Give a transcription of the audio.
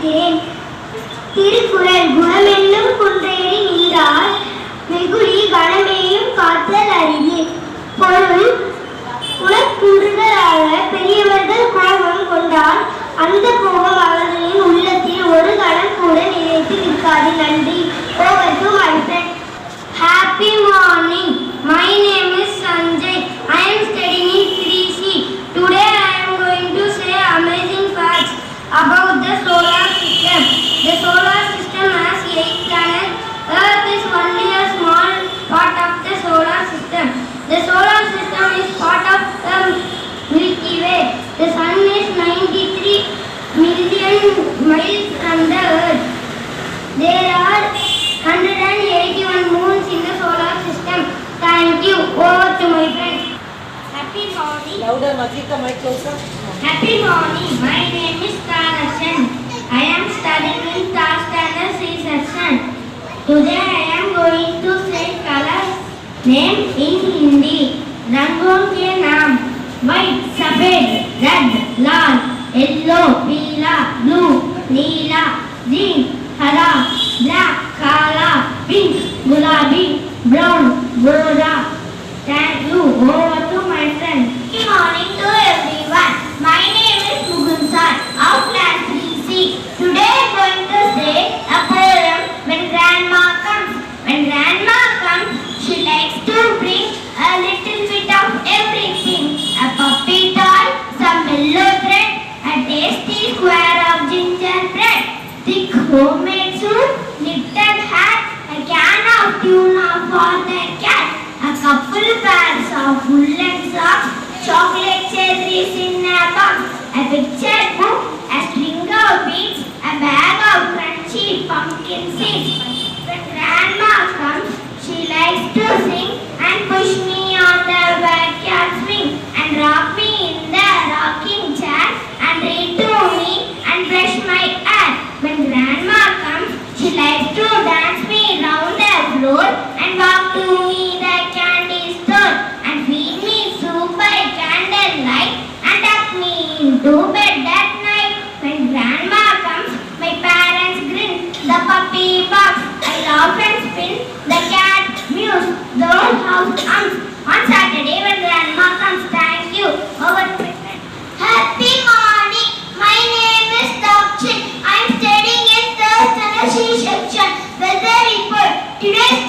வாசிக்கிறேன். திருக்குறள் குணமென்னும் குன்றேறி நின்றார் வெகுளி கணமேயும் காத்தல் அரிது. பொருள் குணக்குன்றுகளாக பெரியவர்கள் கோபம் கொண்டால் அந்த கோபம் அவர்களின் உள்ளத்தில் ஒரு கணம் கூட நிலைத்து நிற்காது. நன்றி. Over to my friend. Happy morning. My name is Sanjay. I am studying in 3C. Today I am going to say amazing facts about the solar system. The solar system has 8 planets. Earth is only a small part of the solar system. The solar system is part of the Milky Way. The sun is 93 million miles from the Earth. There are 181 moons in the solar system. Thank you. Over to my friend. Happy morning. Louder, Matrika, mic closer. Happy morning. My name is Karashan. I am studying in third standard C section. Today I am going to say colors name in Hindi. रंगों के नाम white सफेद red लाल yellow पीला blue नीला green हरा black काला pink गुलाबी brown गोरा. Thank you. Over to my friend. Good morning to everyone. My name is Mugun sir of class 3C. Today I am going to say a poem when grandma comes. When grandma comes, she likes to bring a little bit of everything. A puppy toy, some yellow thread, a tasty square of gingerbread, thick homemade soup, knitted hat, a can of tuna for the cat, a couple pairs of woolen socks, chocolate cherries in a box, a picture book, a string of beads, a bag of crunchy pumpkin seeds. When grandma comes, she likes to sing and push me on the backyard swing and rock me in the rocking chair and read to me and brush my hair. When grandma comes, she likes to dance me round the floor and walk to me the candy store and feed me soup by candlelight and tuck me into bed at night. When grandma comes, my parents grin, the puppy barks, I laugh and spin, the cat mews, the whole house hums. On Saturday when grandma comes. Thank you. Over to my friend. Happy morning. My name is Dakshit. I am studying in third standard C section. Weather report. Today's